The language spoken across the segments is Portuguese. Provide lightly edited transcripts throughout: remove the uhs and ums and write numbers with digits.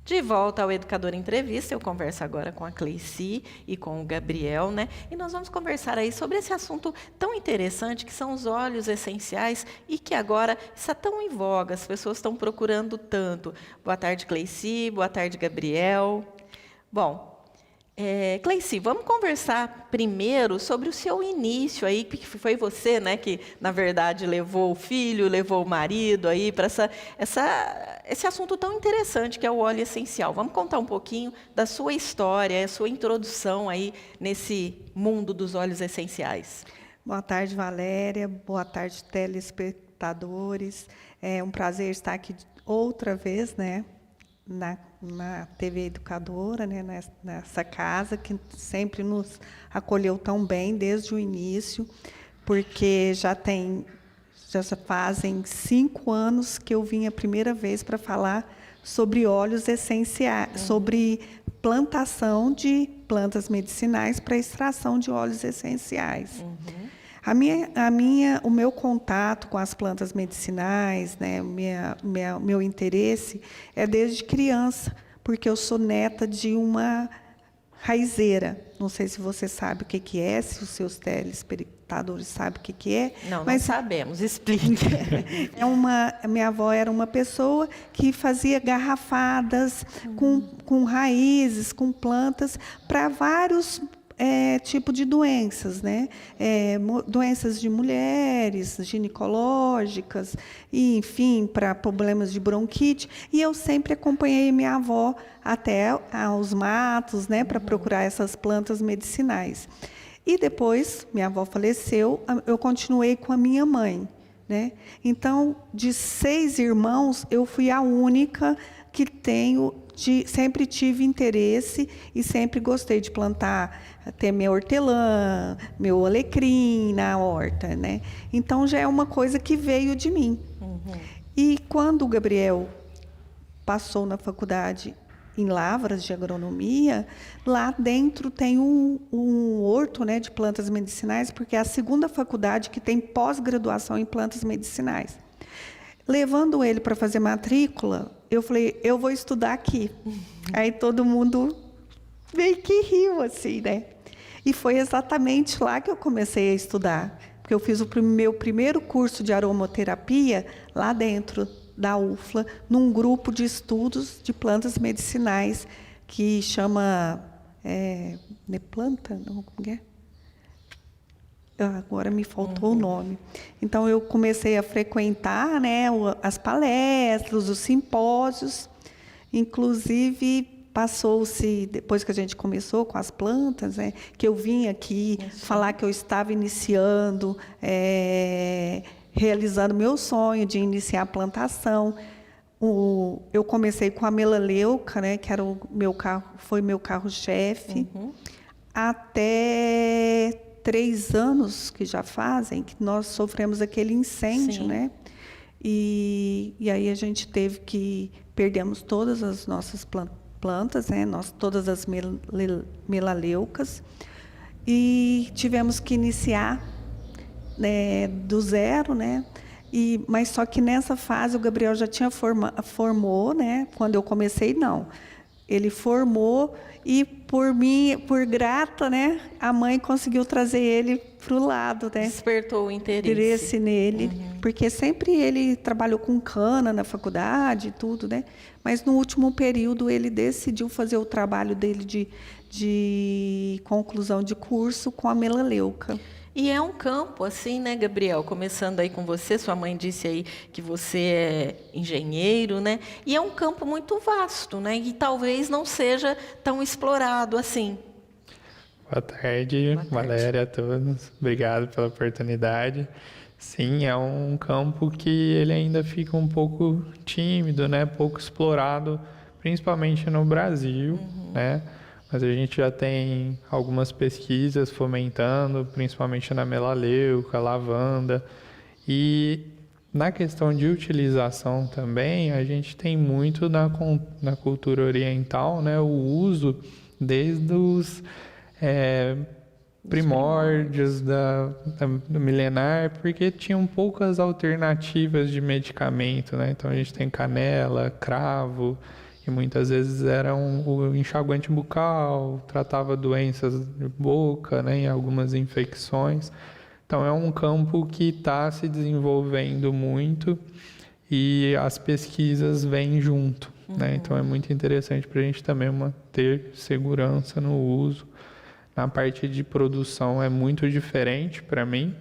De volta ao Educador Entrevista, eu converso agora com a Cleici e com o Gabriel, né? E nós vamos conversar aí sobre esse assunto tão interessante que são os óleos essenciais e que agora está tão em voga, as pessoas estão procurando tanto. Boa tarde, Cleici, boa tarde, Gabriel. Bom, Cleici, vamos conversar primeiro sobre o seu início aí, que foi você, né, que na verdade levou o filho, levou o marido aí para esse assunto tão interessante que é o óleo essencial. Vamos contar um pouquinho da sua história, a sua introdução aí nesse mundo dos óleos essenciais. Boa tarde, Valéria. Boa tarde, telespectadores. É um prazer estar aqui outra vez, né, na TV Educadora, né, nessa casa que sempre nos acolheu tão bem desde o início, porque já fazem 5 anos que eu vim a primeira vez para falar sobre óleos essenciais, sobre plantação de plantas medicinais para extração de óleos essenciais. O meu contato com as plantas medicinais, né, meu interesse é desde criança, porque eu sou neta de uma raizeira. Não sei se você sabe o que é, se os seus telespectadores sabem o que é. Não sabemos, explique. Minha avó era uma pessoa que fazia garrafadas com raízes, com plantas, para vários tipos de doenças, né? Doenças de mulheres, ginecológicas, e, enfim, para problemas de bronquite. E eu sempre acompanhei minha avó até aos matos, né, para procurar essas plantas medicinais. E depois, minha avó faleceu, eu continuei com a minha mãe, né? Então, de 6 irmãos, eu fui a única que sempre tive interesse e sempre gostei de plantar, ter meu hortelã, meu alecrim na horta, né? Então já é uma coisa que veio de mim. E quando o Gabriel passou na faculdade em Lavras de agronomia, lá dentro tem um horto, né, de plantas medicinais, porque é a segunda faculdade que tem pós-graduação em plantas medicinais. Levando ele para fazer matrícula, eu falei, eu vou estudar aqui. Aí todo mundo meio que riu, assim, né? E foi exatamente lá que eu comecei a estudar. Porque eu fiz o meu primeiro curso de aromaterapia lá dentro da UFLA, num grupo de estudos de plantas medicinais, que chama... Neplanta? Não, como é? Agora me faltou o nome. Então, eu comecei a frequentar, né, as palestras, os simpósios. Inclusive, passou-se, depois que a gente começou com as plantas, né, que eu vim aqui falar que eu estava iniciando, realizando meu sonho de iniciar a plantação. Eu comecei com a melaleuca, né, que era foi meu carro-chefe, até 3 anos que já fazem, que nós sofremos aquele incêndio, né? E aí a gente perdemos todas as nossas plantas, né? Todas as melaleucas, e tivemos que iniciar, né, do zero, né? Mas só que nessa fase o Gabriel já tinha formou, né? Quando eu comecei, não. Ele formou e por grata, né, a mãe conseguiu trazer ele para o lado, né? Despertou o interesse nele, porque sempre ele trabalhou com cana na faculdade e tudo, né? Mas no último período ele decidiu fazer o trabalho dele de conclusão de curso com a melaleuca. E é um campo, assim, né, Gabriel? Começando aí com você, sua mãe disse aí que você é engenheiro, né? E é um campo muito vasto, né? E talvez não seja tão explorado assim. Boa tarde, Valéria, a todos. Obrigado pela oportunidade. Sim, é um campo que ele ainda fica um pouco tímido, né? Pouco explorado, principalmente no Brasil, né? Mas a gente já tem algumas pesquisas fomentando, principalmente na melaleuca, lavanda. E na questão de utilização também, a gente tem muito na cultura oriental, né, o uso desde os primórdios do milenar, porque tinham poucas alternativas de medicamento, né? Então a gente tem canela, cravo, que muitas vezes era o enxaguante bucal, tratava doenças de boca, né, e algumas infecções. Então é um campo que está se desenvolvendo muito e as pesquisas vêm junto, né? Então é muito interessante para a gente também ter segurança no uso. Na parte de produção é muito diferente para mim,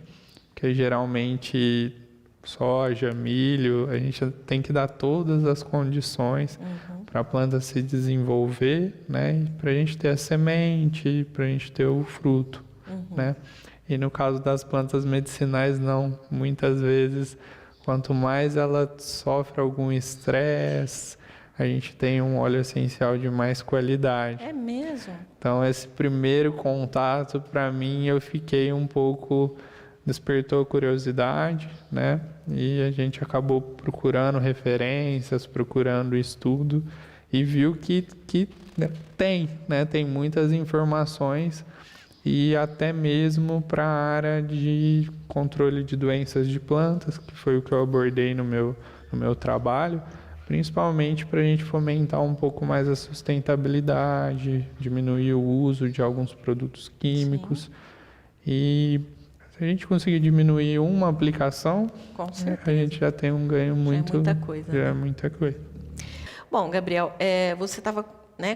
que geralmente soja, milho, a gente tem que dar todas as condições para a planta se desenvolver, né? Para a gente ter a semente, para a gente ter o fruto, né? E no caso das plantas medicinais, não. Muitas vezes, quanto mais ela sofre algum estresse, a gente tem um óleo essencial de mais qualidade. É mesmo? Então, esse primeiro contato, para mim, eu fiquei um pouco... despertou a curiosidade, né? E a gente acabou procurando referências, procurando estudo e viu que tem, né? Tem muitas informações e até mesmo para a área de controle de doenças de plantas, que foi o que eu abordei no meu trabalho, principalmente para a gente fomentar um pouco mais a sustentabilidade, diminuir o uso de alguns produtos químicos. Sim. E se a gente conseguir diminuir uma aplicação, a gente já tem um ganho muito... Já é muita coisa. Já é muita coisa. Bom, Gabriel, você estava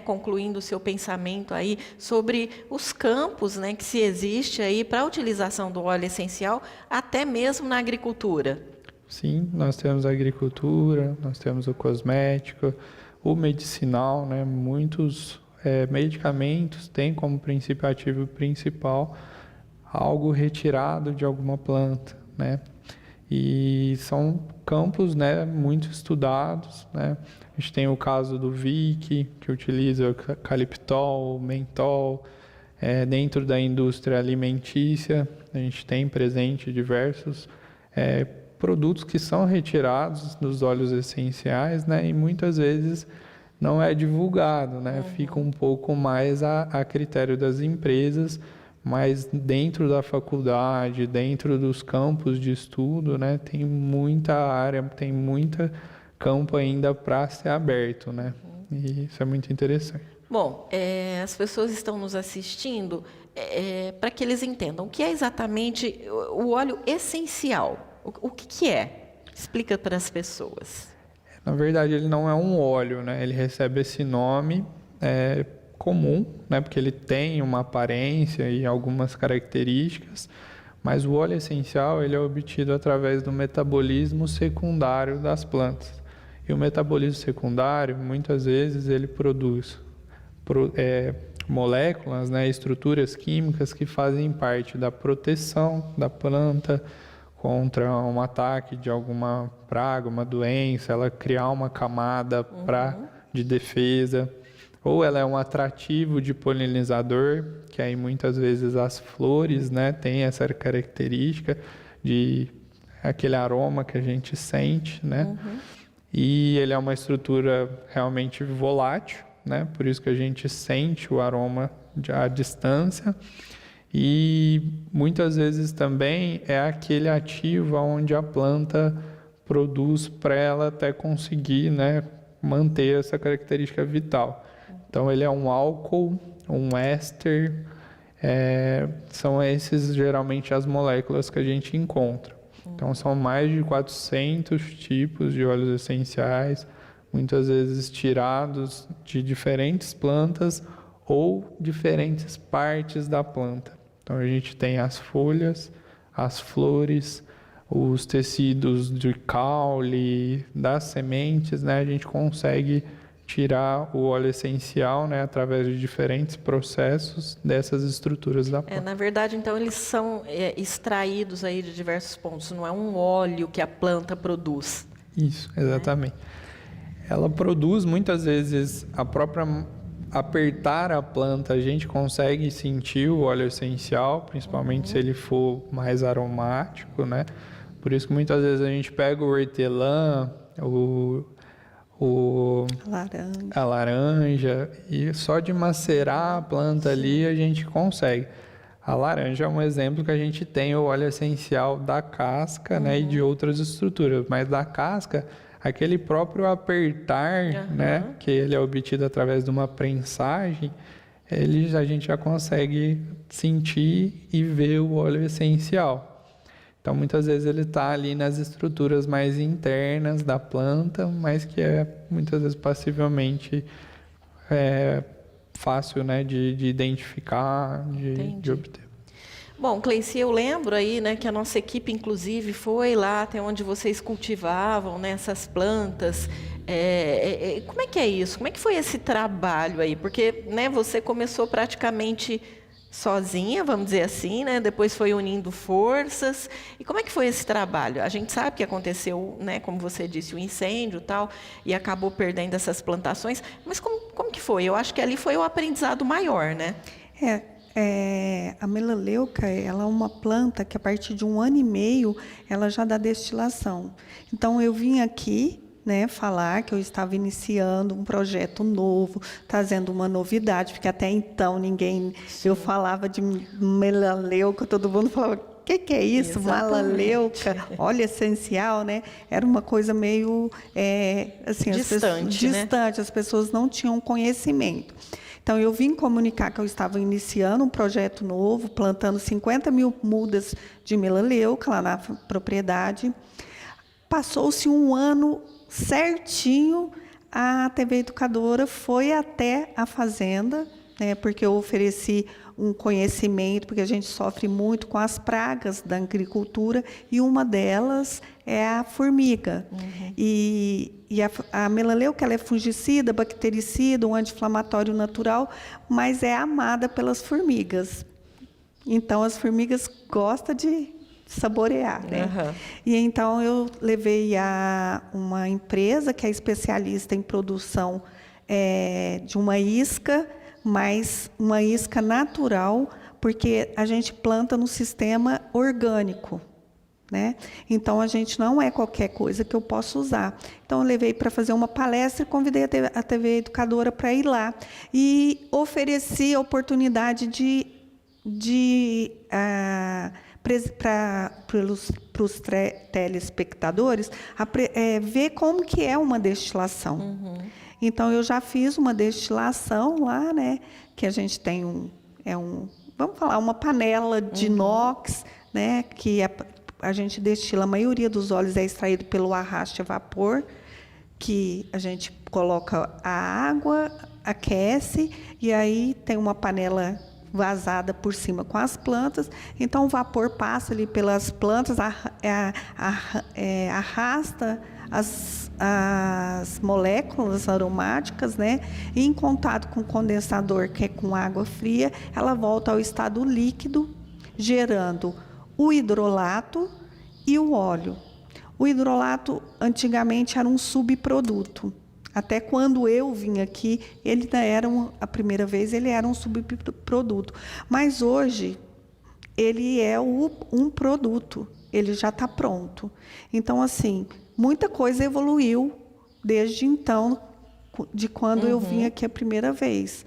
concluindo o seu pensamento aí sobre os campos, né, que se existe aí para a utilização do óleo essencial, até mesmo na agricultura. Sim, nós temos a agricultura, nós temos o cosmético, o medicinal, né? Muitos medicamentos têm como princípio ativo principal algo retirado de alguma planta, né? E são campos, né, muito estudados, né? A gente tem o caso do Vick, que utiliza o caliptol, mentol. Dentro da indústria alimentícia, a gente tem presente diversos produtos que são retirados dos óleos essenciais, né? E muitas vezes não é divulgado, né? Fica um pouco mais a critério das empresas, mas dentro da faculdade, dentro dos campos de estudo, né, tem muita área, tem muita campo ainda para ser aberto, né? E isso é muito interessante. Bom, as pessoas estão nos assistindo para que eles entendam o que é exatamente o óleo essencial. O que é? Explica para as pessoas. Na verdade, ele não é um óleo, né? Ele recebe esse nome comum, né, porque ele tem uma aparência e algumas características, mas o óleo essencial ele é obtido através do metabolismo secundário das plantas. E o metabolismo secundário, muitas vezes, ele produz moléculas, né, estruturas químicas que fazem parte da proteção da planta contra um ataque de alguma praga, uma doença, ela criar uma camada de defesa. Ou ela é um atrativo de polinizador, que aí muitas vezes as flores, né, têm essa característica de aquele aroma que a gente sente, né? E ele é uma estrutura realmente volátil, né? Por isso que a gente sente o aroma à distância. E muitas vezes também é aquele ativo onde a planta produz para ela até conseguir, né, manter essa característica vital. Então, ele é um álcool, um éster, são esses geralmente as moléculas que a gente encontra. Então, são mais de 400 tipos de óleos essenciais, muitas vezes tirados de diferentes plantas ou diferentes partes da planta. Então, a gente tem as folhas, as flores, os tecidos de caule, das sementes, né? A gente consegue tirar o óleo essencial, né, através de diferentes processos dessas estruturas da planta. Na verdade, então, eles são extraídos aí de diversos pontos, não é um óleo que a planta produz. Isso, exatamente. Ela produz, muitas vezes, a própria apertar a planta, a gente consegue sentir o óleo essencial, principalmente se ele for mais aromático, né? Por isso que muitas vezes a gente pega o hortelã, a laranja, e só de macerar a planta ali a gente consegue. A laranja é um exemplo que a gente tem o óleo essencial da casca, né, e de outras estruturas, mas da casca aquele próprio apertar, né, que ele é obtido através de uma prensagem, a gente já consegue sentir e ver o óleo essencial. Então, muitas vezes ele está ali nas estruturas mais internas da planta, mas que é muitas vezes passivelmente fácil, né, de identificar, de obter. Bom, Cleici, eu lembro aí, né, que a nossa equipe, inclusive, foi lá até onde vocês cultivavam, né, essas plantas. Como é que é isso? Como é que foi esse trabalho aí? Porque, né, você começou praticamente sozinha, vamos dizer assim, né? Depois foi unindo forças. E como é que foi esse trabalho? A gente sabe que aconteceu, né, como você disse, o incêndio e tal, e acabou perdendo essas plantações. Mas como que foi? Eu acho que ali foi o aprendizado maior, né? A melaleuca, ela é uma planta que a partir de 1 ano e meio, ela já dá destilação. Então, eu vim aqui, né, falar que eu estava iniciando um projeto novo, trazendo uma novidade, porque até então eu falava de melaleuca, todo mundo falava, o que é isso? Melaleuca, óleo essencial, né? Era uma coisa meio assim, distante, as pessoas não tinham conhecimento. Então, eu vim comunicar que eu estava iniciando um projeto novo, plantando 50 mil mudas de melaleuca lá na propriedade. Passou-se 1 ano certinho, a TV Educadora foi até a fazenda, né, porque eu ofereci um conhecimento, porque a gente sofre muito com as pragas da agricultura, e uma delas é a formiga. E a melaleuca, ela é fungicida, bactericida, um anti-inflamatório natural, mas é amada pelas formigas. Então, as formigas gostam de saborear, né? E então eu levei a uma empresa que é especialista em produção de uma isca, mas uma isca natural, porque a gente planta no sistema orgânico, né? Então, a gente não é qualquer coisa que eu possa usar. Então, eu levei para fazer uma palestra e convidei a TV Educadora para ir lá. E ofereci a oportunidade para os telespectadores ver como que é uma destilação. Então, eu já fiz uma destilação lá, né? Que a gente tem vamos falar, uma panela de inox, né? Que a gente destila, a maioria dos óleos é extraído pelo arraste a vapor, que a gente coloca a água, aquece, e aí tem uma panela vazada por cima com as plantas, então o vapor passa ali pelas plantas, arrasta as moléculas aromáticas, né? E em contato com o condensador, que é com água fria, ela volta ao estado líquido, gerando o hidrolato e o óleo. O hidrolato, antigamente, era um subproduto. Até quando eu vim aqui, ele era a primeira vez, ele era um subproduto. Mas hoje, ele é um produto, ele já está pronto. Então, assim, muita coisa evoluiu desde então, de quando eu vim aqui a primeira vez.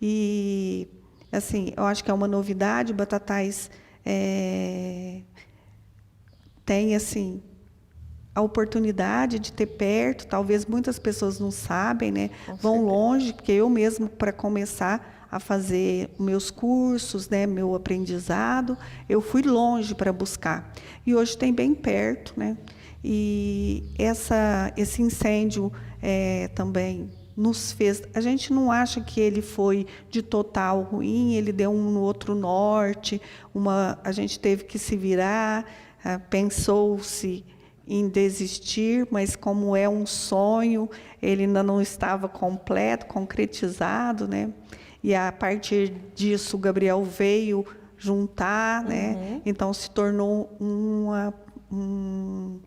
E, assim, eu acho que é uma novidade, o Batatais tem, assim, a oportunidade de ter perto, talvez muitas pessoas não sabem, né? Vão longe, porque eu mesmo, para começar a fazer meus cursos, né, meu aprendizado, eu fui longe para buscar. E hoje tem bem perto, né? E esse incêndio também nos fez... A gente não acha que ele foi de total ruim, ele deu um no outro norte, a gente teve que se virar, pensou-se em desistir, mas como é um sonho, ele ainda não estava completo, concretizado, né? E a partir disso, o Gabriel veio juntar, né? Então, se tornou um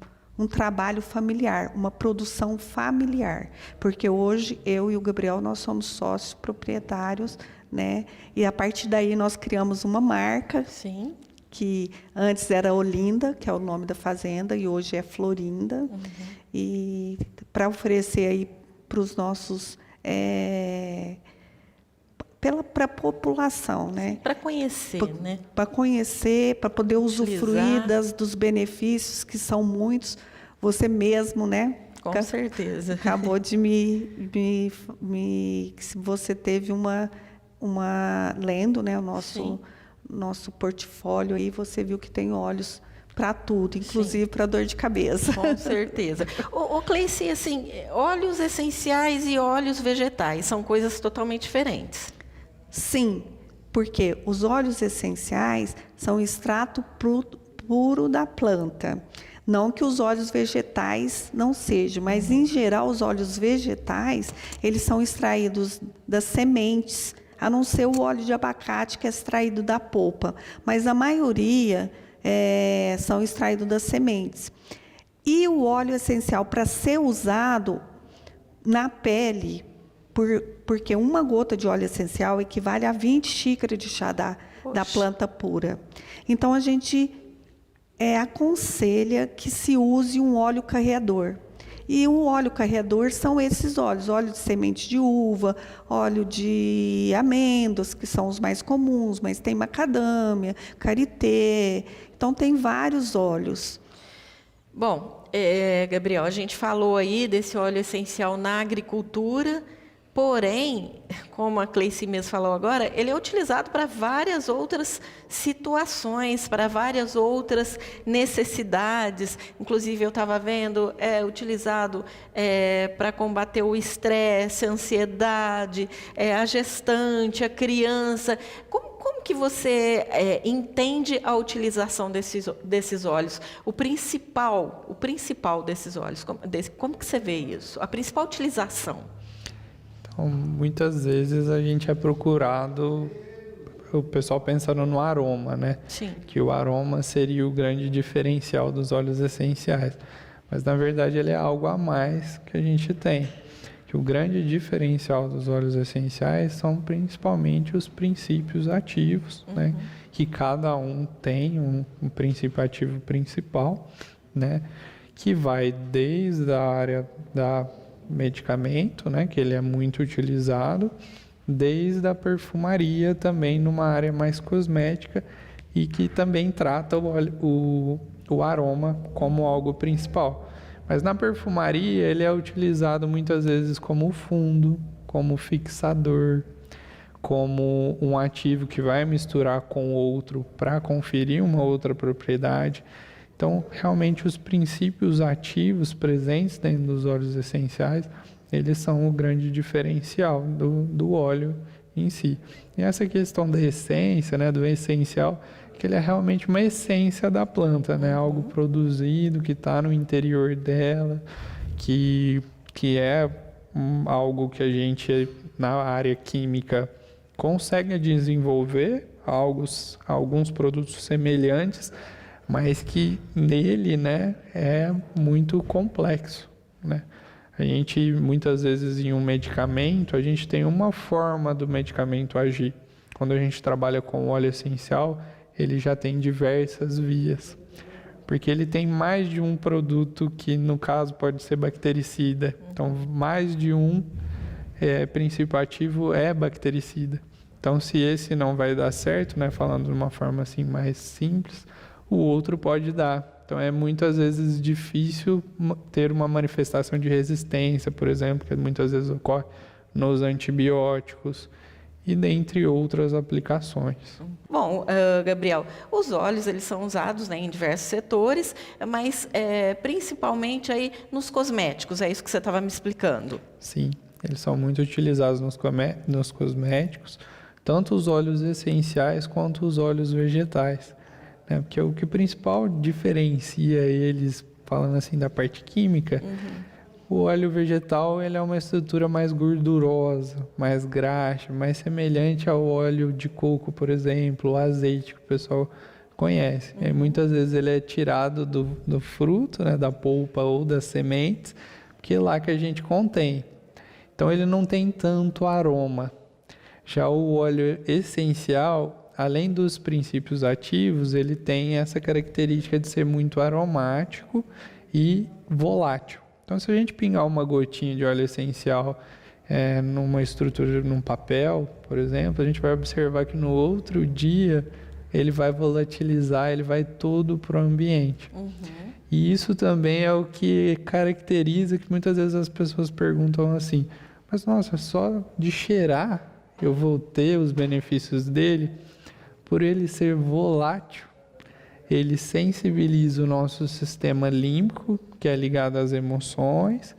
trabalho familiar, uma produção familiar, porque hoje eu e o Gabriel nós somos sócios proprietários, né? E a partir daí nós criamos uma marca. Sim. Que antes era Olinda, que é o nome da fazenda, e hoje é Florinda. E para oferecer aí para os nossos... para a população, né? Para conhecer, né? Para conhecer, para poder usufruir dos benefícios, que são muitos. Você mesmo, né? Com certeza. Acabou de se você teve uma lendo, né, o nosso portfólio aí, você viu que tem óleos para tudo, inclusive para dor de cabeça. Com certeza. Cleici, assim, óleos essenciais e óleos vegetais são coisas totalmente diferentes. Sim, porque os óleos essenciais são extrato puro da planta. Não que os óleos vegetais não sejam, mas em geral os óleos vegetais, eles são extraídos das sementes, a não ser o óleo de abacate que é extraído da polpa, mas a maioria são extraídos das sementes. E o óleo essencial para ser usado na pele, porque uma gota de óleo essencial equivale a 20 xícaras de chá da planta pura. Então a gente aconselha que se use um óleo carreador. E o óleo carreador são esses óleos, óleo de semente de uva, óleo de amêndoas, que são os mais comuns, mas tem macadâmia, karité, então tem vários óleos. Bom, Gabriel, a gente falou aí desse óleo essencial na agricultura, porém, como a Cleici mesmo falou agora, ele é utilizado para várias outras situações, para várias outras necessidades. Inclusive, eu estava vendo, utilizado para combater o estresse, a ansiedade, a gestante, a criança. Como que você entende a utilização desses óleos? O principal desses óleos, como que você vê isso? A principal utilização? Então, muitas vezes a gente é procurado, o pessoal pensando no aroma, né? Sim. Que o aroma seria o grande diferencial dos óleos essenciais. Mas, na verdade, ele é algo a mais que a gente tem. Que o grande diferencial dos óleos essenciais são principalmente os princípios ativos, né? Que cada um tem um princípio ativo principal, né? Que vai desde a área da medicamento, né, que ele é muito utilizado, desde a perfumaria também numa área mais cosmética e que também trata o aroma como algo principal. Mas na perfumaria ele é utilizado muitas vezes como fundo, como fixador, como um ativo que vai misturar com outro para conferir uma outra propriedade. Então, realmente, os princípios ativos presentes dentro dos óleos essenciais, eles são o grande diferencial do óleo em si. E essa questão da essência, né, do essencial, que ele é realmente uma essência da planta, né, algo produzido, que está no interior dela, que é algo que a gente, na área química, consegue desenvolver, alguns produtos semelhantes, mas que nele, né, é muito complexo, né? A gente, muitas vezes, em um medicamento, a gente tem uma forma do medicamento agir. Quando a gente trabalha com óleo essencial, ele já tem diversas vias, porque ele tem mais de um produto que, no caso, pode ser bactericida. Então, mais de um princípio ativo é bactericida. Então, se esse não vai dar certo, né, falando de uma forma assim mais simples, o outro pode dar. Então, é muitas vezes difícil ter uma manifestação de resistência, por exemplo, que muitas vezes ocorre nos antibióticos e dentre outras aplicações. Bom, Gabriel, os óleos eles são usados, né, em diversos setores, mas principalmente aí nos cosméticos, é isso que você estava me explicando. Sim, eles são muito utilizados nos cosméticos, tanto os óleos essenciais quanto os óleos vegetais. Porque o que principal diferencia eles, falando assim da parte química, o óleo vegetal ele é uma estrutura mais gordurosa, mais graxa, mais semelhante ao óleo de coco, por exemplo, o azeite que o pessoal conhece. E muitas vezes ele é tirado do fruto, né, da polpa ou das sementes, que é lá que a gente contém. Então ele não tem tanto aroma. Já o óleo essencial, além dos princípios ativos, ele tem essa característica de ser muito aromático e volátil. Então, se a gente pingar uma gotinha de óleo essencial numa estrutura, num papel, por exemplo, a gente vai observar que no outro dia ele vai volatilizar, ele vai todo para o ambiente. E isso também é o que caracteriza, que muitas vezes as pessoas perguntam assim, mas nossa, só de cheirar eu vou ter os benefícios dele? Por ele ser volátil, ele sensibiliza o nosso sistema límbico, que é ligado às emoções,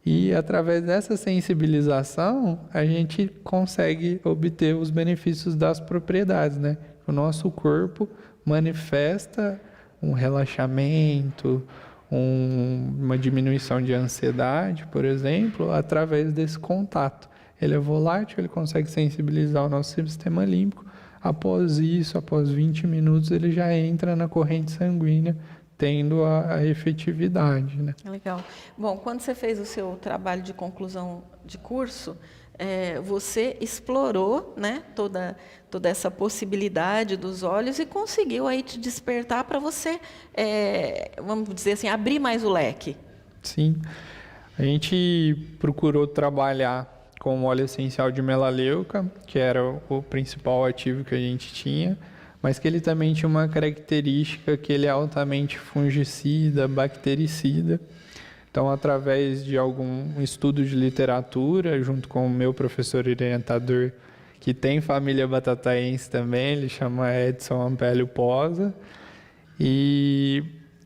e através dessa sensibilização, a gente consegue obter os benefícios das propriedades, né? O nosso corpo manifesta um relaxamento, uma diminuição de ansiedade, por exemplo, através desse contato. Ele é volátil, ele consegue sensibilizar o nosso sistema límbico. Após isso, após 20 minutos, ele já entra na corrente sanguínea, tendo a efetividade, né? Legal. Bom, quando você fez o seu trabalho de conclusão de curso, você explorou, né, toda essa possibilidade dos óleos e conseguiu aí te despertar para você, vamos dizer assim, abrir mais o leque. Sim. A gente procurou trabalhar com o óleo essencial de melaleuca, que era o principal ativo que a gente tinha, mas que ele também tinha uma característica que ele é altamente fungicida, bactericida. Então, através de algum estudo de literatura, junto com o meu professor orientador, que tem família batataense também, ele chama Edson Ampélio Posa, e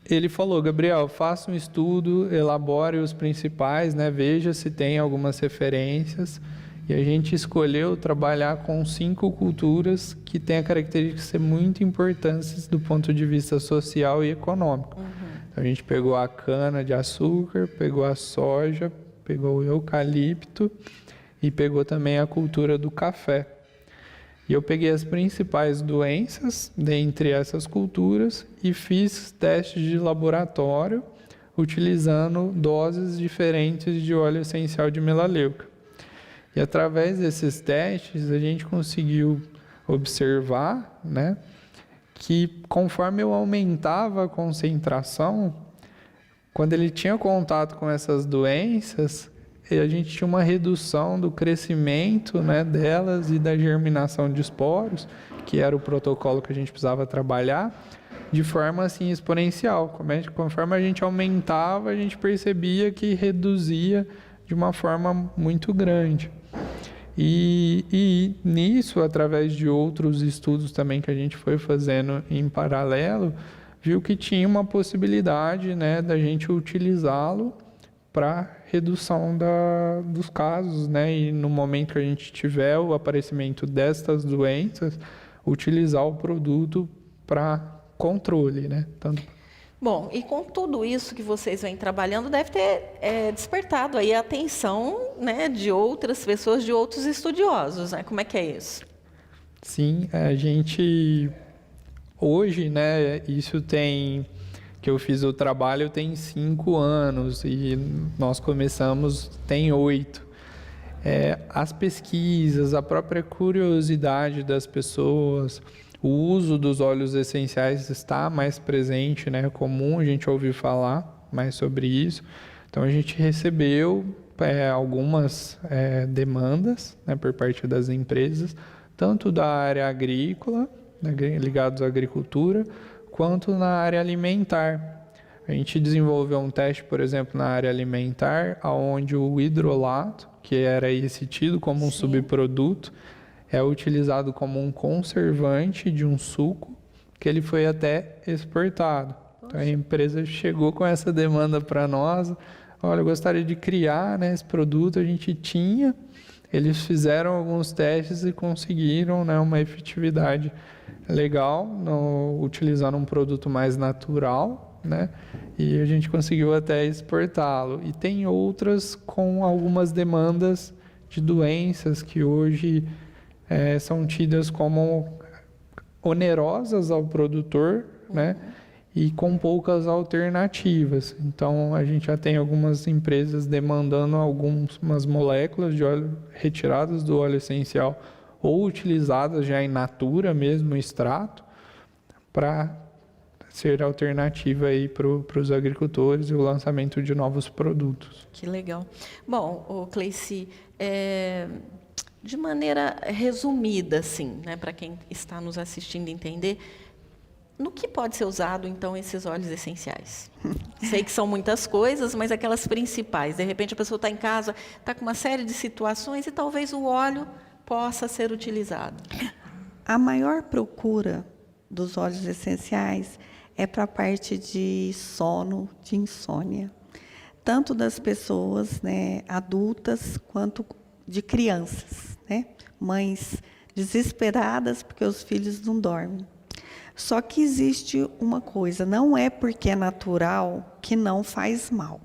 ele falou, Gabriel, faça um estudo, elabore os principais, né, veja se tem algumas referências, e a gente escolheu trabalhar com 5 culturas que têm a característica de ser muito importantes do ponto de vista social e econômico. Então, a gente pegou a cana de açúcar, pegou a soja, pegou o eucalipto e pegou também a cultura do café. E eu peguei as principais doenças dentre essas culturas e fiz testes de laboratório utilizando doses diferentes de óleo essencial de melaleuca. E através desses testes a gente conseguiu observar, né, que conforme eu aumentava a concentração, quando ele tinha contato com essas doenças, a gente tinha uma redução do crescimento, né, delas e da germinação de esporos, que era o protocolo que a gente precisava trabalhar, de forma assim exponencial. Conforme a gente aumentava, a gente percebia que reduzia de uma forma muito grande. E nisso, através de outros estudos também que a gente foi fazendo em paralelo, viu que tinha uma possibilidade, né, da gente utilizá-lo para redução dos casos, né, e no momento que a gente tiver o aparecimento destas doenças, utilizar o produto para controle, né? Bom, e com tudo isso que vocês vêm trabalhando, deve ter despertado aí a atenção, né, de outras pessoas, de outros estudiosos, né? Como é que é isso? Sim, a gente hoje, né, que eu fiz o trabalho tem 5 anos e nós começamos tem 8. As pesquisas, a própria curiosidade das pessoas, o uso dos óleos essenciais está mais presente, né? É comum a gente ouvir falar mais sobre isso. Então, a gente recebeu algumas demandas, né, por parte das empresas, tanto da área agrícola, né, ligados à agricultura, quanto na área alimentar. A gente desenvolveu um teste, por exemplo, na área alimentar, onde o hidrolato, que era esse tido como um subproduto, é utilizado como um conservante de um suco, que ele foi até exportado. Então, a empresa chegou com essa demanda para nós, olha, eu gostaria de criar, né, esse produto, a gente tinha, eles fizeram alguns testes e conseguiram, né, uma efetividade legal, utilizando um produto mais natural, né, e a gente conseguiu até exportá-lo. E tem outras com algumas demandas de doenças que hoje são tidas como onerosas ao produtor, né? E com poucas alternativas. Então, a gente já tem algumas empresas demandando algumas moléculas de óleo retiradas do óleo essencial ou utilizadas já in natura mesmo, extrato, para ser alternativa aí para os agricultores e o lançamento de novos produtos. Que legal. Bom, o Cleici, de maneira resumida, assim, né, para quem está nos assistindo entender, No que pode ser usado, então, esses óleos essenciais? Sei que são muitas coisas, mas aquelas principais. De repente, a pessoa está em casa, está com uma série de situações e talvez o óleo possa ser utilizado. A maior procura dos óleos essenciais é para a parte de sono, de insônia. Tanto das pessoas, né, adultas, quanto de crianças, né? Mães desesperadas porque os filhos não dormem. Só que existe uma coisa, não é porque é natural que não faz mal.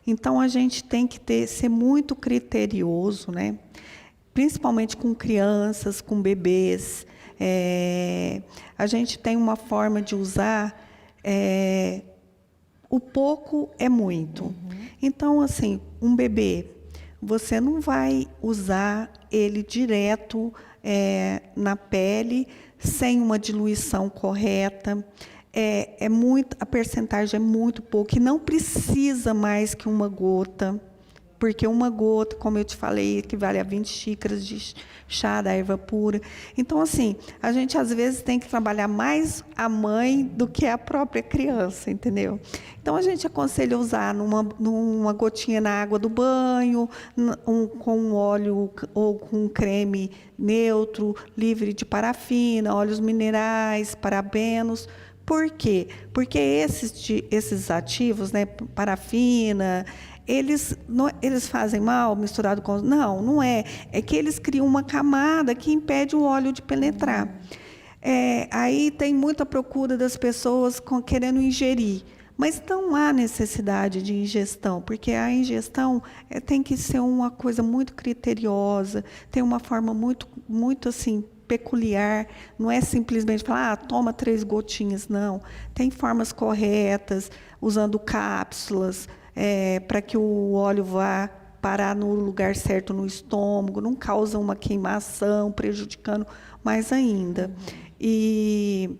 Então, a gente tem que ser muito criterioso, né? Principalmente com crianças, com bebês. A gente tem uma forma de usar, o pouco é muito. Então, assim, um bebê, você não vai usar ele direto na pele, sem uma diluição correta. A percentagem é muito pouca, e não precisa mais que uma gota, porque uma gota, como eu te falei, equivale a 20 xícaras de chá da erva pura. Então, assim, a gente às vezes tem que trabalhar mais a mãe do que a própria criança, entendeu? Então, a gente aconselha usar numa gotinha na água do banho, com um óleo ou com um creme neutro, livre de parafina, óleos minerais, parabenos. Por quê? Porque esses ativos, né, parafina, eles fazem mal misturado com... Não é. É que eles criam uma camada que impede o óleo de penetrar. Aí tem muita procura das pessoas querendo ingerir. Mas não há necessidade de ingestão, porque a ingestão tem que ser uma coisa muito criteriosa, tem uma forma muito, muito assim, peculiar. Não é simplesmente falar, toma 3 gotinhas, não. Tem formas corretas, usando cápsulas, para que o óleo vá parar no lugar certo no estômago, não causa uma queimação, prejudicando mais ainda. E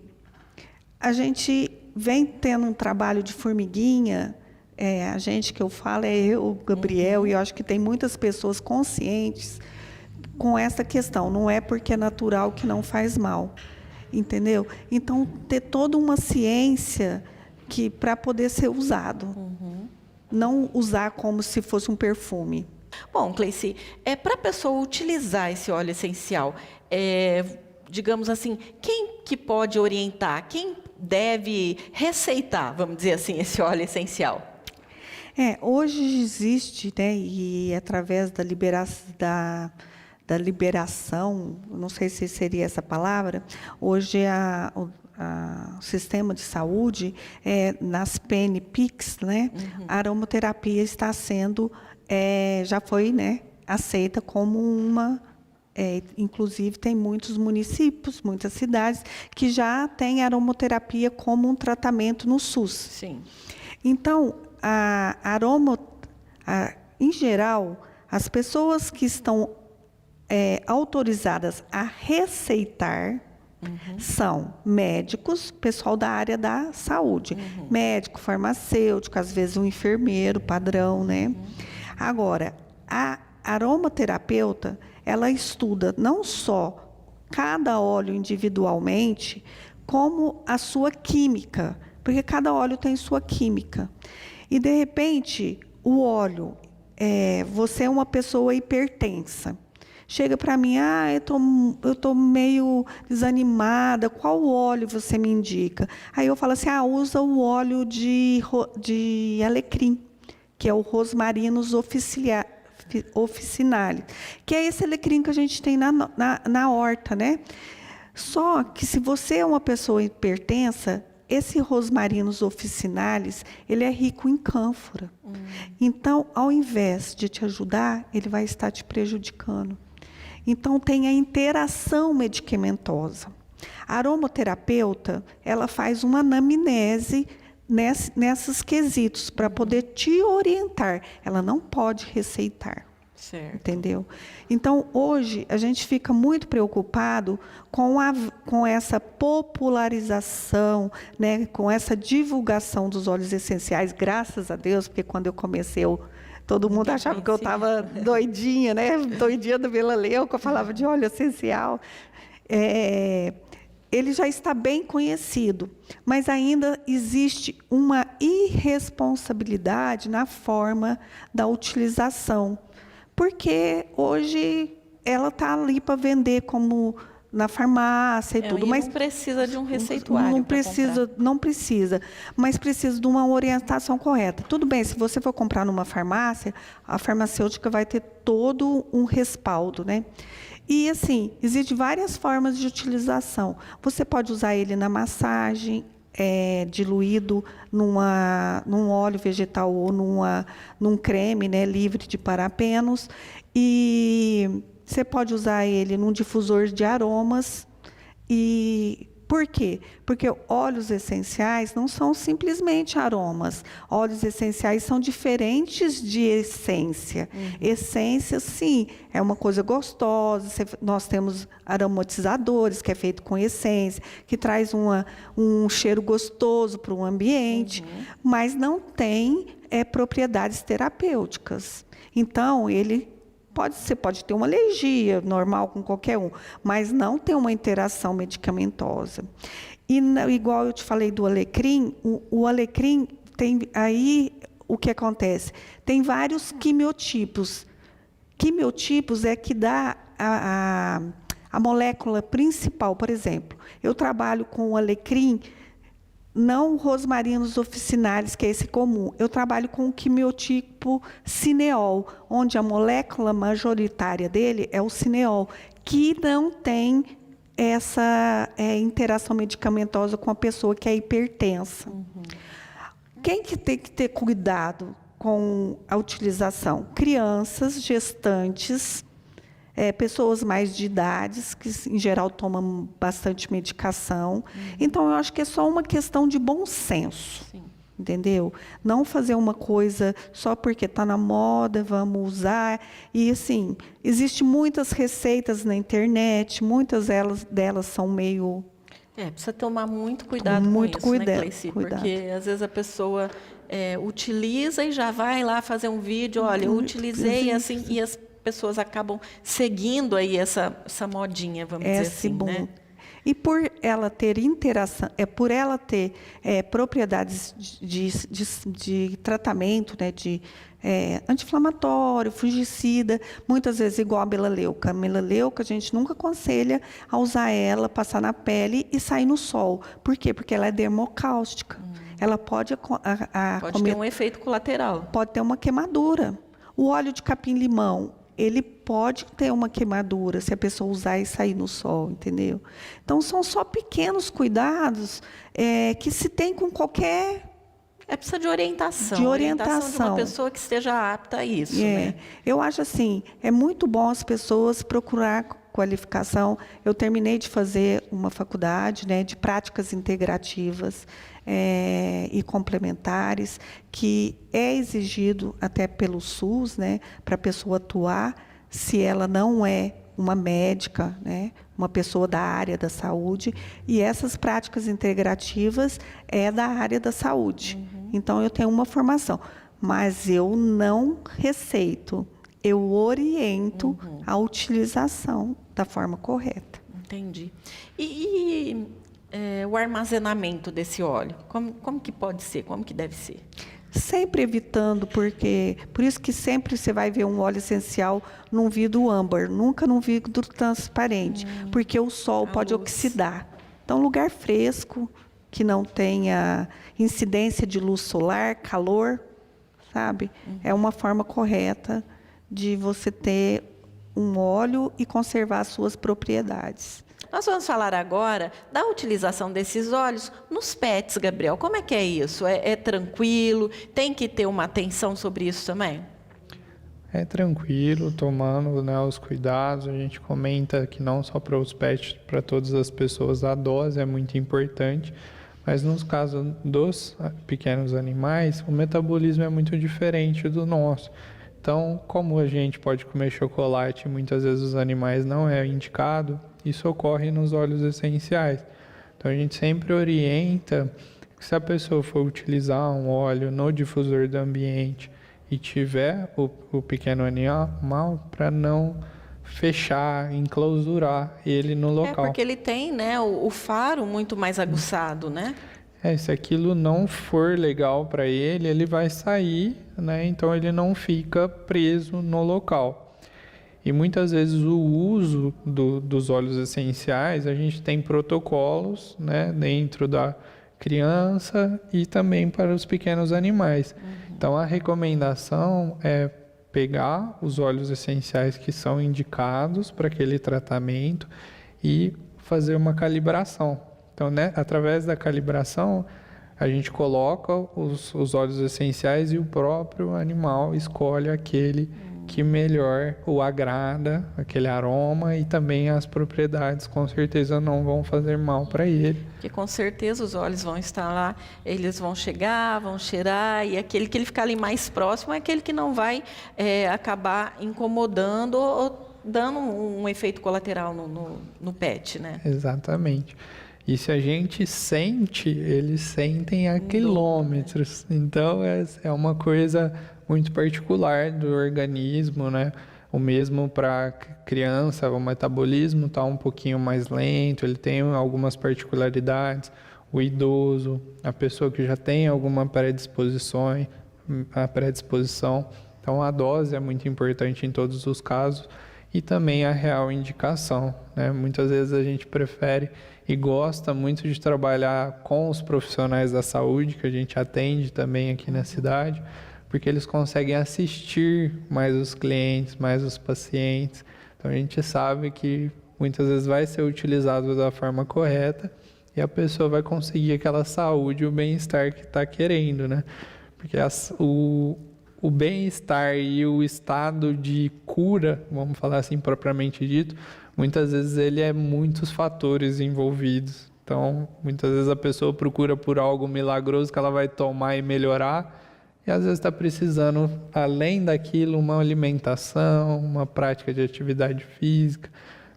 a gente vem tendo um trabalho de formiguinha, a gente que eu falo é eu, o Gabriel, e eu acho que tem muitas pessoas conscientes com essa questão. Não é porque é natural que não faz mal, entendeu? Então, ter toda uma ciência para poder ser usado. Não usar como se fosse um perfume. Bom, Cleici, para a pessoa utilizar esse óleo essencial, digamos assim, quem que pode orientar? Quem deve receitar, vamos dizer assim, esse óleo essencial? Hoje existe, né, e através da liberação, não sei se seria essa palavra, hoje o sistema de saúde, nas PNPICs, né, a aromaterapia está sendo, já foi, né, aceita como uma... inclusive, tem muitos municípios, muitas cidades, que já têm aromaterapia como um tratamento no SUS. Sim. Então, em geral, as pessoas que estão autorizadas a receitar são médicos, pessoal da área da saúde. Médico, farmacêutico, às vezes um enfermeiro padrão, né? Agora, a aromaterapeuta, ela estuda não só cada óleo individualmente, como a sua química, porque cada óleo tem sua química. E, de repente, o óleo, você é uma pessoa hipertensa. Chega para mim, eu tô meio desanimada, qual óleo você me indica? Aí eu falo assim, usa o óleo de alecrim, que é o Rosmarinus officinalis, que é esse alecrim que a gente tem na horta, né? Só que se você é uma pessoa hipertensa, esse Rosmarinus officinalis, ele é rico em cânfora. Então, ao invés de te ajudar, ele vai estar te prejudicando. Então, tem a interação medicamentosa. A aromaterapeuta, ela faz uma anamnese nesses quesitos, para poder te orientar. Ela não pode receitar. Certo. Entendeu? Então, hoje, a gente fica muito preocupado com essa popularização, né, com essa divulgação dos óleos essenciais, graças a Deus, porque quando eu comecei, todo mundo achava que eu estava doidinha, né? Doidinha do Vila Leuca, eu falava de óleo essencial. ele já está bem conhecido, mas ainda existe uma irresponsabilidade na forma da utilização, porque hoje ela está ali para vender como na farmácia e tudo, mas não precisa de um receituário. Não precisa, mas precisa de uma orientação correta. Tudo bem, se você for comprar numa farmácia, a farmacêutica vai ter todo um respaldo, né? E assim, existem várias formas de utilização. Você pode usar ele na massagem, diluído num óleo vegetal ou num creme, né, livre de parabenos. E você pode usar ele num difusor de aromas. E por quê? Porque óleos essenciais não são simplesmente aromas. Óleos essenciais são diferentes de essência. Essência, sim, é uma coisa gostosa. Nós temos aromatizadores, que é feito com essência, que traz um cheiro gostoso para o ambiente, mas não tem propriedades terapêuticas. Então, você pode ter uma alergia normal com qualquer um, mas não tem uma interação medicamentosa. E igual eu te falei do alecrim, o alecrim tem aí o que acontece? Tem vários quimiotipos. Quimiotipos é que dá a molécula principal, por exemplo. Eu trabalho com o alecrim, não rosmarinos officinalis, que é esse comum. Eu trabalho com o quimiotipo cineol, onde a molécula majoritária dele é o cineol, que não tem essa interação medicamentosa com a pessoa que é hipertensa. Quem que tem que ter cuidado com a utilização? Crianças, gestantes, pessoas mais de idades, que em geral tomam bastante medicação. Então, eu acho que é só uma questão de bom senso. Sim. Entendeu? Não fazer uma coisa só porque está na moda, vamos usar. E, assim, existem muitas receitas na internet, muitas delas são meio... precisa tomar muito cuidado com isso, né, Cleici? Porque, às vezes, a pessoa utiliza e já vai lá fazer um vídeo, olha, eu utilizei, assim, e as pessoas acabam seguindo aí essa modinha, vamos dizer assim, né? E por ela ter interação, por ela ter propriedades de tratamento, né, de anti-inflamatório, fungicida, muitas vezes igual a melaleuca. A melaleuca, a gente nunca aconselha a usar ela, passar na pele e sair no sol. Por quê? Porque ela é dermocáustica. Ela pode ter um efeito colateral. Pode ter uma queimadura. O óleo de capim-limão, ele pode ter uma queimadura se a pessoa usar e sair no sol, entendeu? Então, são só pequenos cuidados que se tem com qualquer... precisa de orientação. De orientação. De uma pessoa que esteja apta a isso, né? Eu acho assim, é muito bom as pessoas procurar qualificação. Eu terminei de fazer uma faculdade, né, de práticas integrativas e complementares, que é exigido até pelo SUS, né, para a pessoa atuar, se ela não é uma médica, né, uma pessoa da área da saúde, e essas práticas integrativas é da área da saúde. Então, eu tenho uma formação, mas eu não receito, eu oriento a utilização da forma correta. Entendi. E o armazenamento desse óleo, como que pode ser, como que deve ser? Sempre evitando, por isso que sempre você vai ver um óleo essencial num vidro âmbar, nunca num vidro transparente, porque o sol pode oxidar. Então, lugar fresco, que não tenha incidência de luz solar, calor, sabe? É uma forma correta de você ter um óleo e conservar as suas propriedades. Nós vamos falar agora da utilização desses óleos nos pets, Gabriel. Como é que é isso? É tranquilo? Tem que ter uma atenção sobre isso também? É tranquilo, tomando, né, os cuidados. A gente comenta que não só para os pets, para todas as pessoas, a dose é muito importante. Mas nos casos dos pequenos animais, o metabolismo é muito diferente do nosso. Então, como a gente pode comer chocolate, muitas vezes os animais não é indicado, isso ocorre nos óleos essenciais. Então, a gente sempre orienta que se a pessoa for utilizar um óleo no difusor do ambiente e tiver o pequeno animal, para não fechar, enclausurar ele no local. porque ele tem, né, o faro muito mais aguçado, né? Se aquilo não for legal para ele, ele vai sair, né? Então ele não fica preso no local. E muitas vezes o uso dos óleos essenciais, a gente tem protocolos, né, dentro da criança e também para os pequenos animais. Então a recomendação é pegar os óleos essenciais que são indicados para aquele tratamento e fazer uma calibração. Então, né, através da calibração, a gente coloca os óleos essenciais e o próprio animal escolhe aquele que melhor o agrada, aquele aroma, e também as propriedades com certeza não vão fazer mal para ele. Porque com certeza os óleos vão estar lá, eles vão chegar, vão cheirar, e aquele que ele ficar ali mais próximo é aquele que não vai acabar incomodando ou dando um efeito colateral no pet, né? Exatamente. E se a gente sente, eles sentem a quilômetros. Então é uma coisa muito particular do organismo, né? O mesmo para criança, o metabolismo está um pouquinho mais lento, ele tem algumas particularidades. O idoso, a pessoa que já tem alguma predisposição. Então a dose é muito importante em todos os casos e também a real indicação, né? Muitas vezes a gente prefere e gosta muito de trabalhar com os profissionais da saúde, que a gente atende também aqui na cidade, porque eles conseguem assistir mais os clientes, mais os pacientes. Então a gente sabe que muitas vezes vai ser utilizado da forma correta e a pessoa vai conseguir aquela saúde e o bem-estar que está querendo, né? Porque o bem-estar e o estado de cura, vamos falar assim propriamente dito, muitas vezes ele é muitos fatores envolvidos. Então, muitas vezes a pessoa procura por algo milagroso que ela vai tomar e melhorar, e às vezes está precisando, além daquilo, uma alimentação, uma prática de atividade física.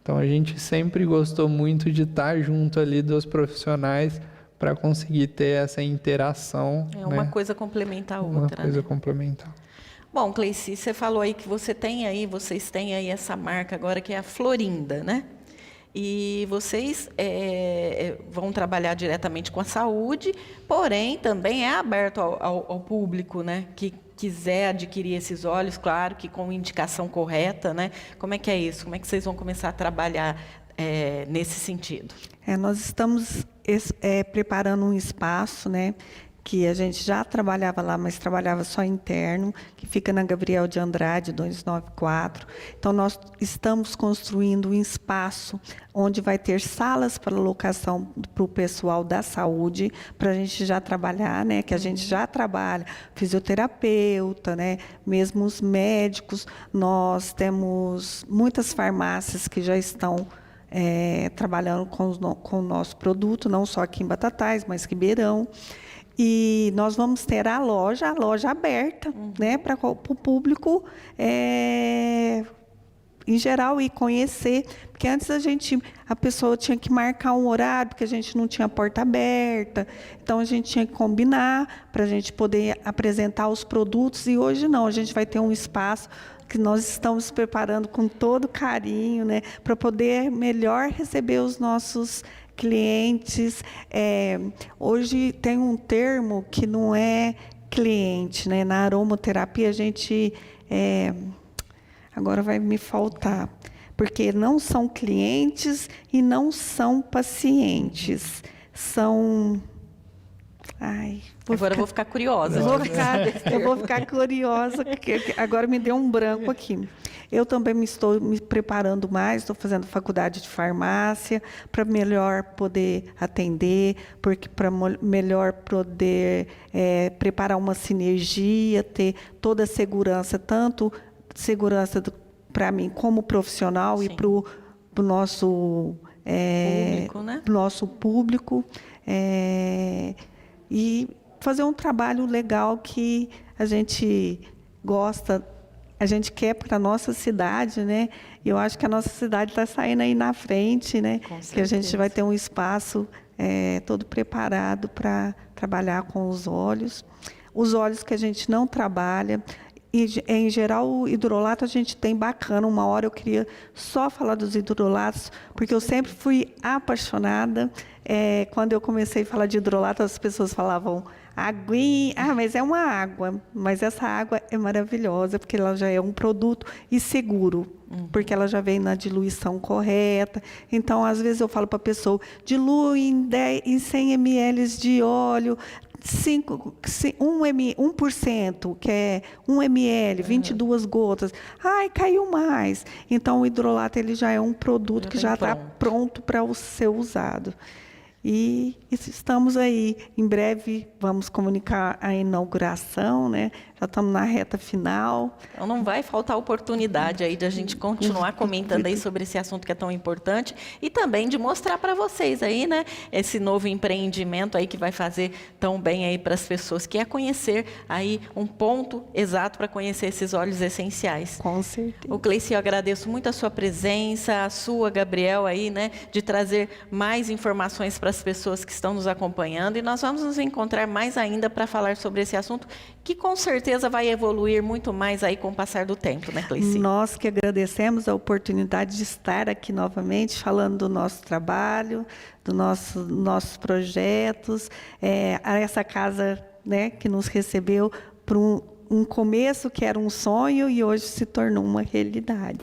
Então, a gente sempre gostou muito de estar junto ali dos profissionais para conseguir ter essa interação. É uma coisa complementar a outra. Uma coisa complementar. Bom, Cleici, você falou aí que vocês têm aí essa marca agora que é a Florinda, né? E vocês vão trabalhar diretamente com a saúde, porém também é aberto ao público, né? Que quiser adquirir esses óleos, claro que com indicação correta, né? Como é que é isso? Como é que vocês vão começar a trabalhar nesse sentido? Nós estamos preparando um espaço, né? Que a gente já trabalhava lá, mas trabalhava só interno, que fica na Gabriel de Andrade, 294. Então, nós estamos construindo um espaço onde vai ter salas para locação para o pessoal da saúde, para a gente já trabalhar, né? Que a gente já trabalha, fisioterapeuta, né? Mesmo os médicos. Nós temos muitas farmácias que já estão trabalhando com o nosso produto, não só aqui em Batatais, mas em Ribeirão. E nós vamos ter a loja aberta, né, para o público, em geral, ir conhecer. Porque antes a pessoa tinha que marcar um horário, porque a gente não tinha porta aberta. Então, a gente tinha que combinar para a gente poder apresentar os produtos. E hoje não, a gente vai ter um espaço que nós estamos preparando com todo carinho, né, para poder melhor receber os nossos clientes. Hoje tem um termo que não é cliente, né? Na aromaterapia a gente agora vai me faltar, porque não são clientes e não são pacientes, são Agora eu vou ficar curiosa. Eu vou ficar curiosa, porque agora me deu um branco aqui. Eu também estou me preparando mais, estou fazendo faculdade de farmácia para melhor poder atender, porque para melhor poder preparar uma sinergia, ter toda a segurança, tanto segurança para mim como profissional. Sim. E para o nosso público, né? Nosso público. E fazer um trabalho legal que a gente gosta, a gente quer para a nossa cidade, né? E eu acho que a nossa cidade está saindo aí na frente, né? Com certeza. Que a gente vai ter um espaço todo preparado para trabalhar com os óleos. Os óleos que a gente não trabalha, E, em geral, o hidrolato a gente tem bacana. Uma hora eu queria só falar dos hidrolatos, porque eu sempre fui apaixonada. Quando eu comecei a falar de hidrolato, as pessoas falavam aguinha, mas é uma água. Mas essa água é maravilhosa, porque ela já é um produto e seguro, porque ela já vem na diluição correta. Então, às vezes eu falo para a pessoa, dilui em 100 ml de óleo, 1%, que é 1 ml, 22 gotas. Ai, caiu mais. Então, o hidrolato ele já é um produto que já está pronto para ser usado. E estamos aí. Em breve vamos comunicar a inauguração, né? Já estamos na reta final. Então não vai faltar oportunidade aí de a gente continuar comentando aí sobre esse assunto que é tão importante e também de mostrar para vocês aí, né, esse novo empreendimento aí que vai fazer tão bem aí para as pessoas, que é conhecer aí um ponto exato para conhecer esses óleos essenciais. Com certeza. O Cleici, eu agradeço muito a sua presença, a sua, Gabriel, aí, né, de trazer mais informações para as pessoas que estão nos acompanhando, e nós vamos nos encontrar mais ainda para falar sobre esse assunto, que com certeza vai evoluir muito mais aí com o passar do tempo, né, Cleici? Nós que agradecemos a oportunidade de estar aqui novamente, falando do nosso trabalho, dos nossos projetos, a essa casa, né, que nos recebeu para um começo que era um sonho e hoje se tornou uma realidade.